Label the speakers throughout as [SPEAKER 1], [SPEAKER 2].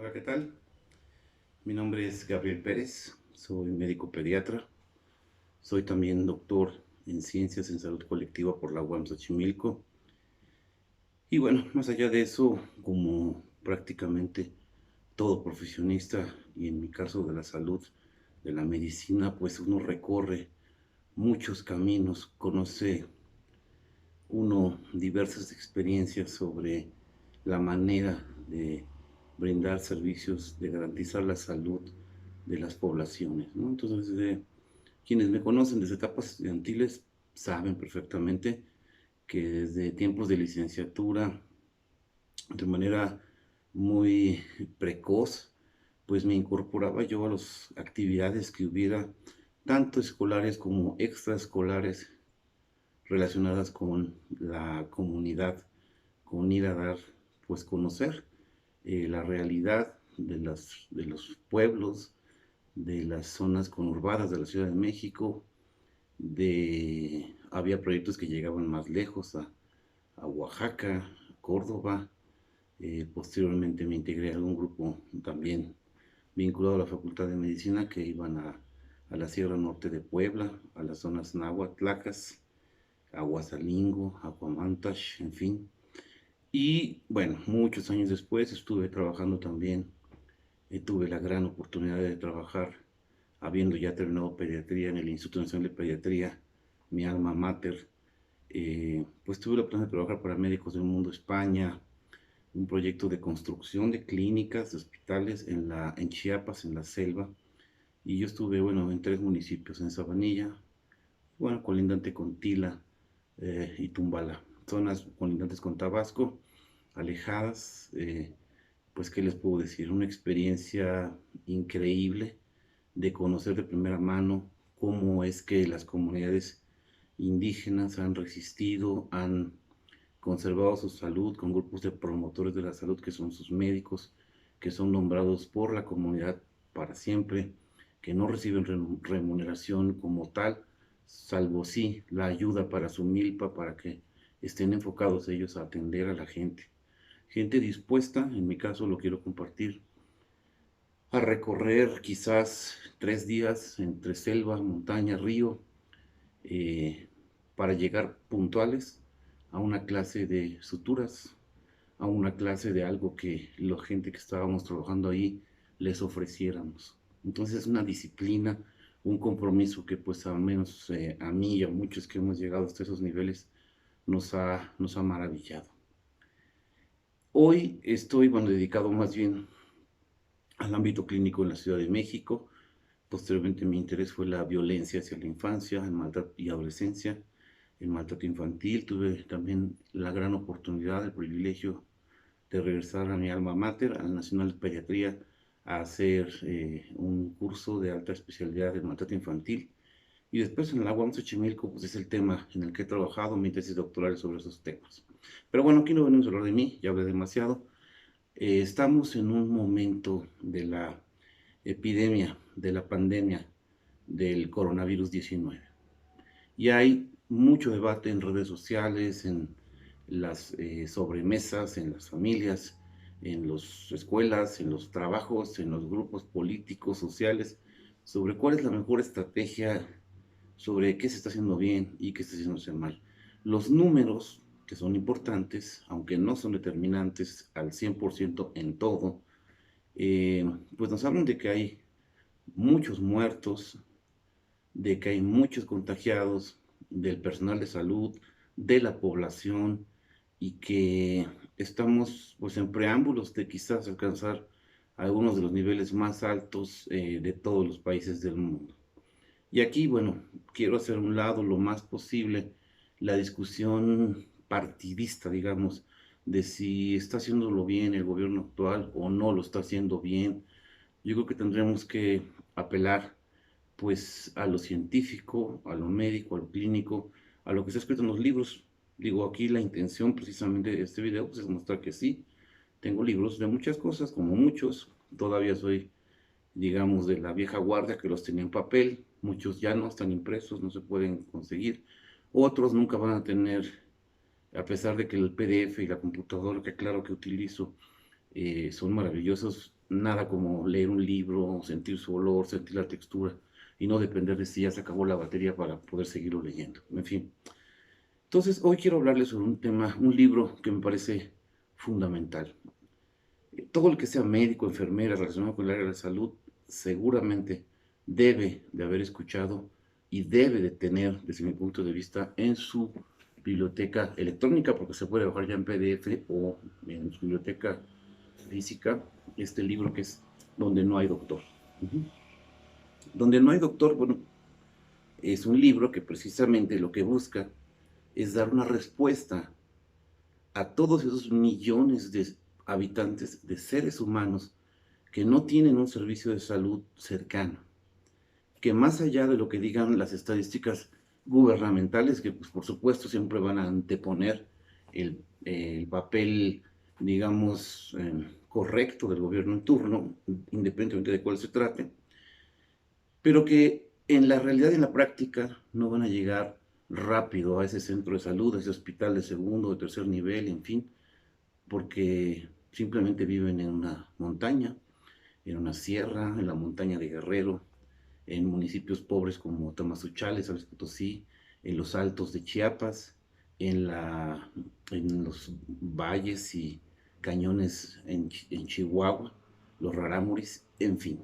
[SPEAKER 1] Hola, ¿qué tal? Mi nombre es Gabriel Pérez, soy médico pediatra, soy también doctor en Ciencias en Salud Colectiva por la UAM Xochimilco. Y bueno, más allá de eso, como prácticamente todo profesionista, y en mi caso de la salud, de la medicina, pues uno recorre muchos caminos, conoce uno diversas experiencias sobre la manera de brindar servicios, de garantizar la salud de las poblaciones, ¿no? Entonces, quienes me conocen desde etapas estudiantiles saben perfectamente que desde tiempos de licenciatura, de manera muy precoz, pues me incorporaba yo a las actividades que hubiera, tanto escolares como extraescolares, relacionadas con la comunidad, con ir a dar, pues conocer la realidad de los pueblos, de las zonas conurbadas de la Ciudad de México, había proyectos que llegaban más lejos, a Oaxaca, a Córdoba. Posteriormente me integré a un grupo también vinculado a la Facultad de Medicina que iban a la Sierra Norte de Puebla, a las zonas náhuatl, tlacas, Aguasalingo, Aquamantash, en fin. Y bueno, muchos años después estuve trabajando también, tuve la gran oportunidad de trabajar, habiendo ya terminado pediatría en el Instituto Nacional de Pediatría, mi alma mater. Pues tuve la oportunidad de trabajar para Médicos del Mundo España, un proyecto de construcción de clínicas, de hospitales en Chiapas, en la selva. Y yo estuve, bueno, en 3 municipios, en Sabanilla, bueno, colindante con Tila, y Tumbala, zonas colindantes con Tabasco, alejadas. Pues, ¿qué les puedo decir? Una experiencia increíble de conocer de primera mano cómo es que las comunidades indígenas han resistido, han conservado su salud con grupos de promotores de la salud que son sus médicos, que son nombrados por la comunidad para siempre, que no reciben remuneración como tal, salvo sí la ayuda para su milpa, para que estén enfocados ellos a atender a la gente. Gente dispuesta, en mi caso lo quiero compartir, a recorrer quizás 3 días entre selva, montaña, río, eh, para llegar puntuales a una clase de suturas, a una clase de algo que la gente que estábamos trabajando ahí les ofreciéramos. Entonces es una disciplina, un compromiso que pues al menos a mí y a muchos que hemos llegado hasta esos niveles nos ha maravillado. Hoy estoy, bueno, dedicado más bien al ámbito clínico en la Ciudad de México. Posteriormente mi interés fue la violencia hacia la infancia, el maltrato y adolescencia, el maltrato infantil. Tuve también la gran oportunidad, el privilegio de regresar a mi alma mater, al Nacional de Pediatría, a hacer un curso de alta especialidad de maltrato infantil. Y después en la UAM Xochimilco, pues es el tema en el que he trabajado, mi tesis doctoral sobre esos temas. Pero bueno, aquí no venimos a hablar de mí, ya hablé demasiado. Estamos en un momento de la epidemia, de la pandemia del coronavirus 19. Y hay mucho debate en redes sociales, en las sobremesas, en las familias, en las escuelas, en los trabajos, en los grupos políticos, sociales, sobre cuál es la mejor estrategia, sobre qué se está haciendo bien y qué se está haciendo mal. Los números, que son importantes, aunque no son determinantes al 100% en todo, pues nos hablan de que hay muchos muertos, de que hay muchos contagiados del personal de salud, de la población, y que estamos pues en preámbulos de quizás alcanzar algunos de los niveles más altos de todos los países del mundo. Y aquí, bueno, quiero hacer a un lado lo más posible la discusión partidista, digamos, de si está haciéndolo bien el gobierno actual o no lo está haciendo bien. Yo creo que tendremos que apelar pues a lo científico, a lo médico, a lo clínico, a lo que está escrito en los libros. Digo, aquí la intención precisamente de este video pues, es mostrar que sí, tengo libros de muchas cosas, como muchos, todavía soy, digamos, de la vieja guardia que los tenía en papel, muchos ya no están impresos, no se pueden conseguir, otros nunca van a tener, a pesar de que el PDF y la computadora, que claro que utilizo, son maravillosos, nada como leer un libro, sentir su olor, sentir la textura y no depender de si ya se acabó la batería para poder seguirlo leyendo. En fin. Entonces, hoy quiero hablarles sobre un tema, un libro que me parece fundamental. Todo el que sea médico, enfermera, relacionado con el área de la salud, seguramente debe de haber escuchado y debe de tener, desde mi punto de vista, en su biblioteca electrónica, porque se puede bajar ya en PDF o en su biblioteca física, este libro que es Donde no hay doctor. Uh-huh. Donde no hay doctor, bueno, es un libro que precisamente lo que busca es dar una respuesta a todos esos millones de habitantes, de seres humanos, que no tienen un servicio de salud cercano, que más allá de lo que digan las estadísticas gubernamentales, que pues por supuesto siempre van a anteponer el papel, digamos, correcto del gobierno en turno, independientemente de cuál se trate, pero que en la realidad y en la práctica no van a llegar rápido a ese centro de salud, a ese hospital de segundo o de tercer nivel, en fin, porque simplemente viven en una montaña, en una sierra, en la montaña de Guerrero, en municipios pobres como Tamazunchale, San Luis Potosí, en los altos de Chiapas, en los valles y cañones en Chihuahua, los rarámuris, en fin.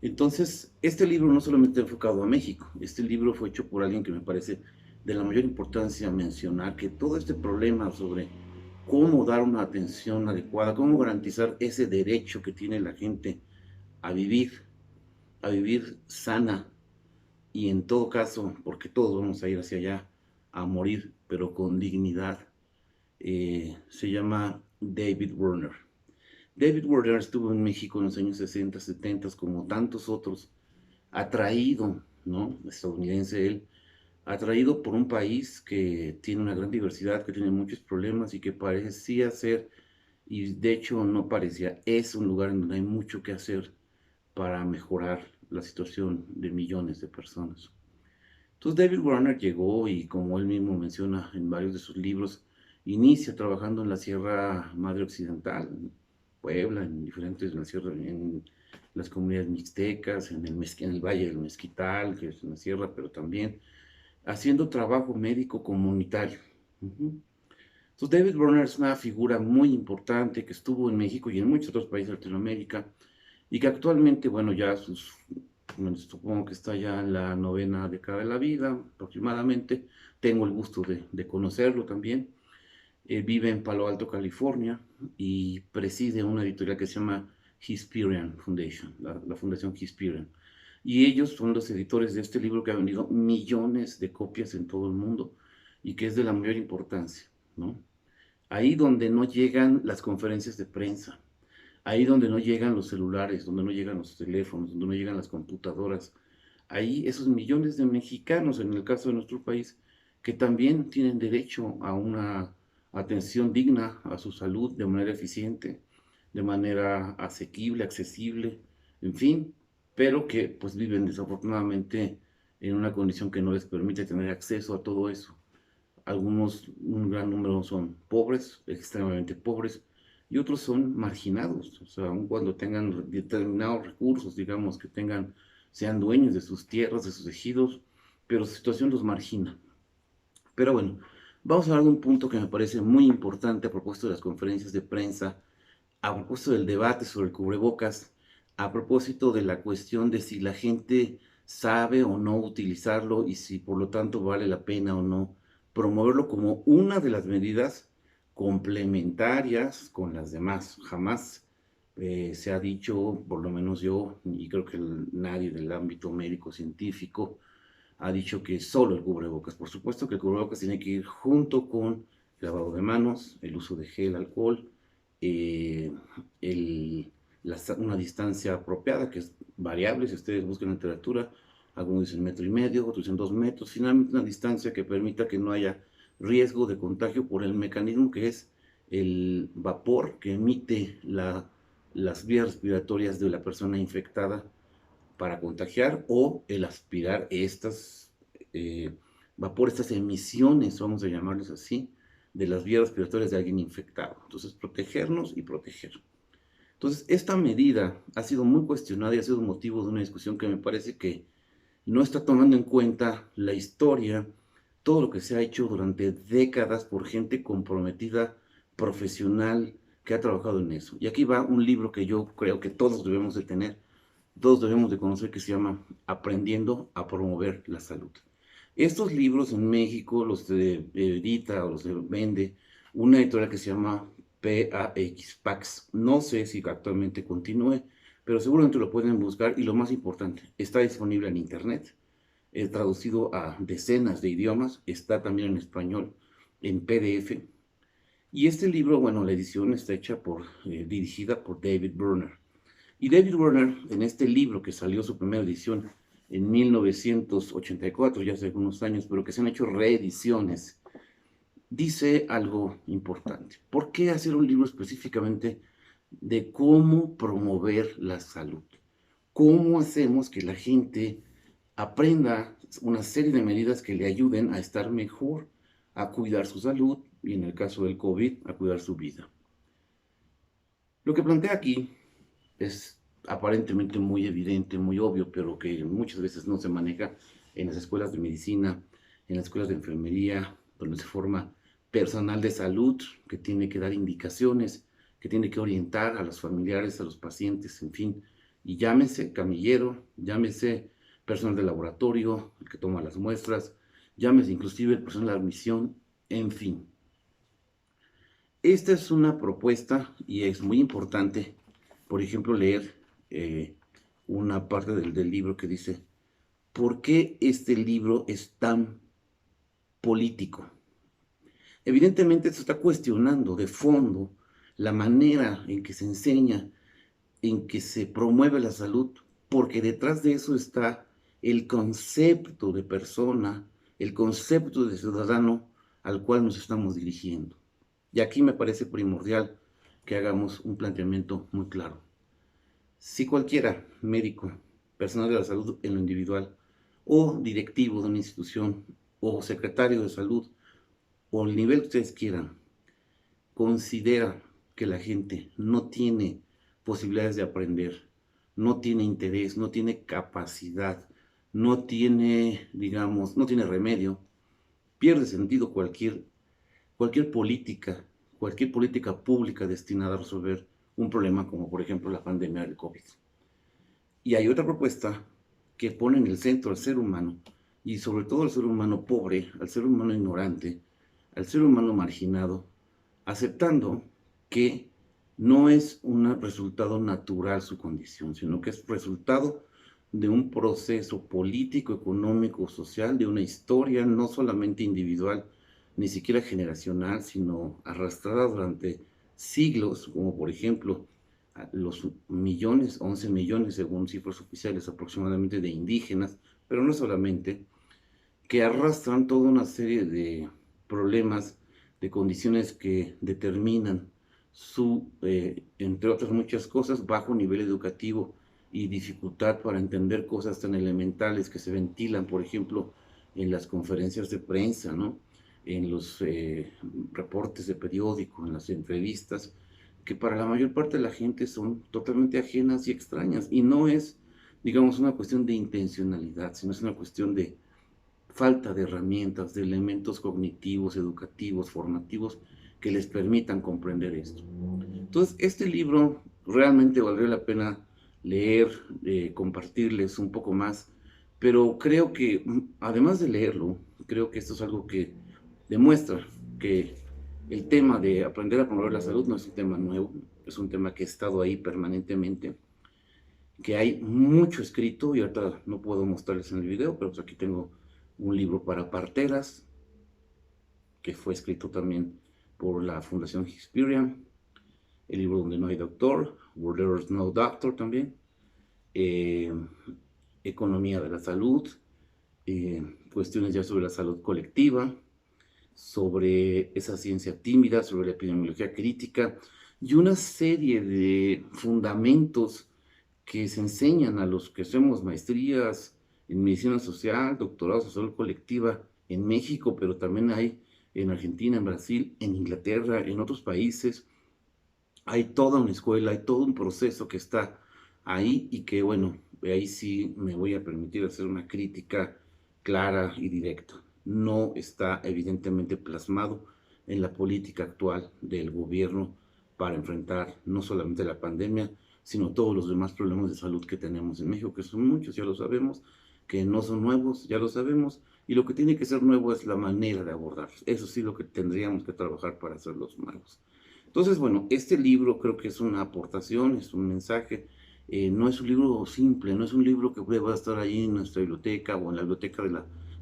[SPEAKER 1] Entonces, este libro no solamente enfocado a México, este libro fue hecho por alguien que me parece de la mayor importancia mencionar, que todo este problema sobre cómo dar una atención adecuada, cómo garantizar ese derecho que tiene la gente a vivir sana y en todo caso, porque todos vamos a ir hacia allá, a morir, pero con dignidad, se llama David Werner. David Werner estuvo en México en los años 60, 70, como tantos otros, atraído, ¿no? Estadounidense él, atraído por un país que tiene una gran diversidad, que tiene muchos problemas y que parecía ser, y de hecho no parecía, es un lugar en donde hay mucho que hacer para mejorar la situación de millones de personas. Entonces David Warner llegó y como él mismo menciona en varios de sus libros, inicia trabajando en la Sierra Madre Occidental, en Puebla, en diferentes, en la sierra, en las comunidades mixtecas, en el Valle del Mezquital, que es una sierra, pero también haciendo trabajo médico comunitario. Uh-huh. Entonces David Warner es una figura muy importante que estuvo en México y en muchos otros países de Latinoamérica y que actualmente, bueno, bueno, supongo que está ya en la novena década de la vida aproximadamente, tengo el gusto de conocerlo también, vive en Palo Alto, California, y preside una editorial que se llama Hisperian Foundation, la Fundación Hisperian. Y ellos son los editores de este libro que ha vendido millones de copias en todo el mundo y que es de la mayor importancia, ¿no? Ahí donde no llegan las conferencias de prensa, ahí donde no llegan los celulares, donde no llegan los teléfonos, donde no llegan las computadoras, ahí esos millones de mexicanos, en el caso de nuestro país, que también tienen derecho a una atención digna a su salud de manera eficiente, de manera asequible, accesible, en fin, pero que pues viven desafortunadamente en una condición que no les permite tener acceso a todo eso. Algunos, un gran número son pobres, extremadamente pobres, y otros son marginados, o sea, aun cuando tengan determinados recursos, digamos, que tengan, sean dueños de sus tierras, de sus ejidos, pero su situación los margina. Pero bueno, vamos a hablar de un punto que me parece muy importante a propósito de las conferencias de prensa, a propósito del debate sobre el cubrebocas, a propósito de la cuestión de si la gente sabe o no utilizarlo y si por lo tanto vale la pena o no promoverlo como una de las medidas complementarias con las demás. Jamás se ha dicho, por lo menos yo, y creo que nadie del ámbito médico científico, ha dicho que solo el cubrebocas. Por supuesto que el cubrebocas tiene que ir junto con el lavado de manos, el uso de gel, alcohol, eh, el, una distancia apropiada, que es variable, si ustedes buscan literatura, algunos dicen 1,5 metros, otros dicen 2 metros, finalmente una distancia que permita que no haya riesgo de contagio por el mecanismo que es el vapor que emite las vías respiratorias de la persona infectada para contagiar o el aspirar estas vapor, estas emisiones, vamos a llamarlos así, de las vías respiratorias de alguien infectado. Entonces, protegernos y proteger. Entonces, esta medida ha sido muy cuestionada y ha sido motivo de una discusión que me parece que no está tomando en cuenta la historia, todo lo que se ha hecho durante décadas por gente comprometida, profesional, que ha trabajado en eso. Y aquí va un libro que yo creo que todos debemos de tener, todos debemos de conocer, que se llama Aprendiendo a promover la salud. Estos libros en México los edita o los vende una editorial que se llama PAX. No sé si actualmente continúe, pero seguramente lo pueden buscar y lo más importante, está disponible en internet, traducido a decenas de idiomas, está también en español, en PDF. Y este libro, bueno, la edición está hecha dirigida por David Werner. Y David Werner, en este libro que salió su primera edición en 1984, ya hace algunos años, pero que se han hecho reediciones, dice algo importante. ¿Por qué hacer un libro específicamente de cómo promover la salud? ¿Cómo hacemos que la gente aprenda una serie de medidas que le ayuden a estar mejor, a cuidar su salud y, en el caso del COVID, a cuidar su vida? Lo que plantea aquí es aparentemente muy evidente, muy obvio, pero que muchas veces no se maneja en las escuelas de medicina, en las escuelas de enfermería, donde se forma personal de salud que tiene que dar indicaciones, que tiene que orientar a los familiares, a los pacientes, en fin, y llámese camillero, llámese personal de laboratorio, el que toma las muestras, llámese inclusive el personal de admisión, en fin. Esta es una propuesta y es muy importante, por ejemplo, leer una parte del libro que dice, ¿por qué este libro es tan político? Evidentemente se está cuestionando de fondo la manera en que se enseña, en que se promueve la salud, porque detrás de eso está el concepto de persona, el concepto de ciudadano al cual nos estamos dirigiendo. Y aquí me parece primordial que hagamos un planteamiento muy claro. Si cualquiera, médico, personal de la salud en lo individual, o directivo de una institución, o secretario de salud, o el nivel que ustedes quieran, considera que la gente no tiene posibilidades de aprender, no tiene interés, no tiene capacidad, no tiene, digamos, no tiene remedio, pierde sentido cualquier política pública destinada a resolver un problema como por ejemplo la pandemia del COVID. Y hay otra propuesta que pone en el centro al ser humano, y sobre todo al ser humano pobre, al ser humano ignorante, al ser humano marginado, aceptando que no es un resultado natural su condición, sino que es resultado de un proceso político, económico, social, de una historia no solamente individual, ni siquiera generacional, sino arrastrada durante siglos, como por ejemplo los millones, 11 millones según cifras oficiales aproximadamente de indígenas, pero no solamente, que arrastran toda una serie de problemas, de condiciones que determinan entre otras muchas cosas, bajo nivel educativo y dificultad para entender cosas tan elementales que se ventilan, por ejemplo, en las conferencias de prensa, ¿no? En los reportes de periódico, en las entrevistas, que para la mayor parte de la gente son totalmente ajenas y extrañas. Y no es, digamos, una cuestión de intencionalidad, sino es una cuestión de falta de herramientas, de elementos cognitivos, educativos, formativos que les permitan comprender esto. Entonces, este libro realmente valdría la pena leer, compartirles un poco más, pero creo que, además de leerlo, creo que esto es algo que demuestra que el tema de aprender a promover la salud no es un tema nuevo, es un tema que ha estado ahí permanentemente, que hay mucho escrito, y ahorita no puedo mostrarles en el video, pero pues aquí tengo un libro para parteras, que fue escrito también por la Fundación Hisperian, el libro Donde no hay doctor, Where There is No Doctor también, eh, Economía de la Salud, cuestiones ya sobre la salud colectiva, sobre esa ciencia tímida, sobre la epidemiología crítica, y una serie de fundamentos que se enseñan a los que hacemos maestrías en medicina social, doctorados en salud colectiva en México, pero también hay en Argentina, en Brasil, en Inglaterra, en otros países, Hay toda una escuela, hay todo un proceso que está ahí y que, bueno, ahí sí me voy a permitir hacer una crítica clara y directa. No está evidentemente plasmado en la política actual del gobierno para enfrentar no solamente la pandemia, sino todos los demás problemas de salud que tenemos en México, que son muchos, ya lo sabemos, que no son nuevos, ya lo sabemos, y lo que tiene que ser nuevo es la manera de abordarlos. Eso sí, lo que tendríamos que trabajar para hacerlos nuevos. Entonces, bueno, este libro creo que es una aportación, es un mensaje, no es un libro simple, no es un libro que pueda estar ahí en nuestra biblioteca o en la biblioteca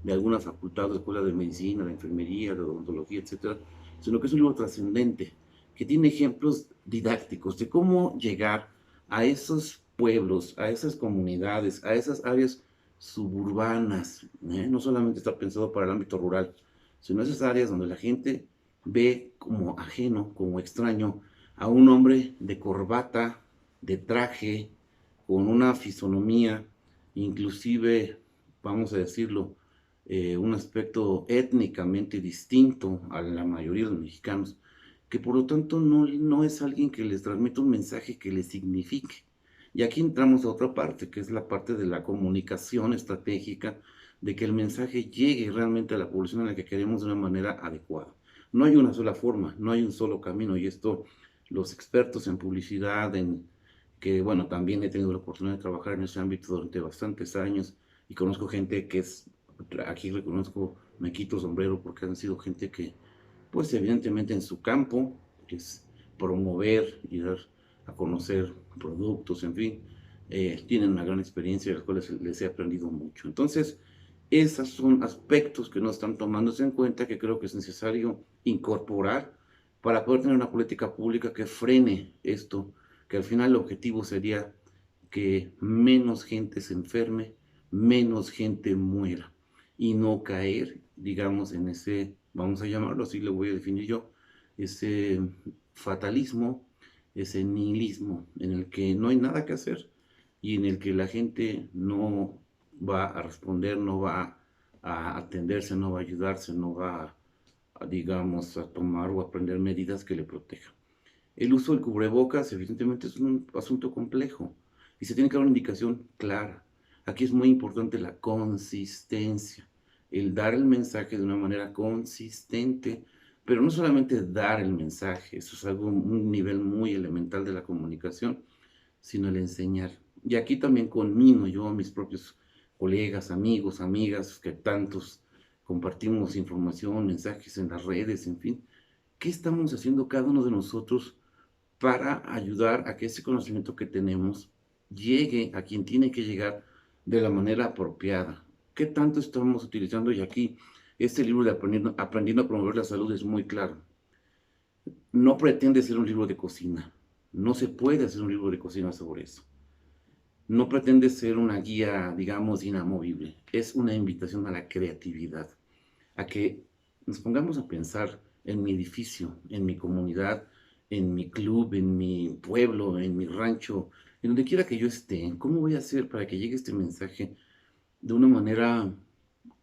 [SPEAKER 1] de alguna facultad, de escuela de medicina, de enfermería, de odontología, etcétera, sino que es un libro trascendente, que tiene ejemplos didácticos de cómo llegar a esos pueblos, a esas comunidades, a esas áreas suburbanas, no solamente está pensado para el ámbito rural, sino esas áreas donde la gente ve como ajeno, como extraño, a un hombre de corbata, de traje, con una fisonomía, inclusive, vamos a decirlo, un aspecto étnicamente distinto a la mayoría de los mexicanos, que por lo tanto no es alguien que les transmita un mensaje que les signifique. Y aquí entramos a otra parte, que es la parte de la comunicación estratégica, de que el mensaje llegue realmente a la población a la que queremos de una manera adecuada. No hay una sola forma, no hay un solo camino, y esto los expertos en publicidad, que bueno, también he tenido la oportunidad de trabajar en ese ámbito durante bastantes años y conozco gente que es, aquí reconozco, me quito el sombrero porque han sido gente que, pues evidentemente en su campo, que es promover y dar a conocer productos, en fin, tienen una gran experiencia de las cuales les he aprendido mucho. Entonces, esos son aspectos que no están tomándose en cuenta, que creo que es necesario incorporar para poder tener una política pública que frene esto, que al final el objetivo sería que menos gente se enferme, menos gente muera y no caer, digamos, en ese, vamos a llamarlo así, lo voy a definir yo, ese fatalismo, ese nihilismo en el que no hay nada que hacer y en el que la gente no va a responder, no va a atenderse, no va a ayudarse, no va a, digamos, a tomar o a aprender medidas que le protejan. El uso del cubrebocas, evidentemente, es un asunto complejo y se tiene que dar una indicación clara. Aquí es muy importante la consistencia, el dar el mensaje de una manera consistente, pero no solamente dar el mensaje, eso es algo, un nivel muy elemental de la comunicación, sino el enseñar. Y aquí también conmino yo a mis propios colegas, amigos, amigas, que tantos compartimos información, mensajes en las redes, en fin. ¿Qué estamos haciendo cada uno de nosotros para ayudar a que ese conocimiento que tenemos llegue a quien tiene que llegar de la manera apropiada? ¿Qué tanto estamos utilizando? Y aquí este libro de Aprendiendo a promover la salud es muy claro. No pretende ser un libro de cocina. No se puede hacer un libro de cocina sobre eso. No pretende ser una guía, digamos, inamovible. Es una invitación a la creatividad, a que nos pongamos a pensar en mi edificio, en mi comunidad, en mi club, en mi pueblo, en mi rancho, en donde quiera que yo esté. ¿Cómo voy a hacer para que llegue este mensaje de una manera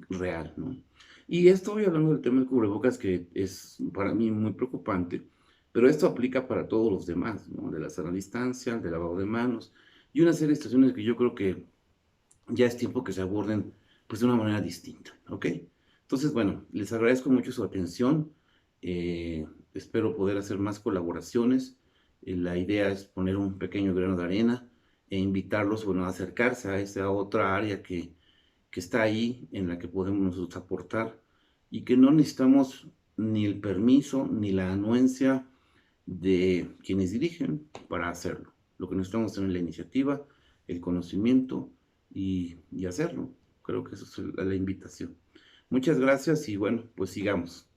[SPEAKER 1] real, ¿no? Y estoy hablando del tema del cubrebocas, que es para mí muy preocupante, pero esto aplica para todos los demás, ¿no? De la sana distancia, del lavado de manos y una serie de situaciones que yo creo que ya es tiempo que se aborden pues de una manera distinta, ¿ok? Entonces, bueno, les agradezco mucho su atención, espero poder hacer más colaboraciones, la idea es poner un pequeño grano de arena e invitarlos, bueno, a acercarse a esa otra área que está ahí, en la que podemos nosotros aportar y que no necesitamos ni el permiso ni la anuencia de quienes dirigen para hacerlo. Lo que necesitamos es tener la iniciativa, el conocimiento y hacerlo. Creo que eso es la invitación. Muchas gracias y bueno, pues sigamos.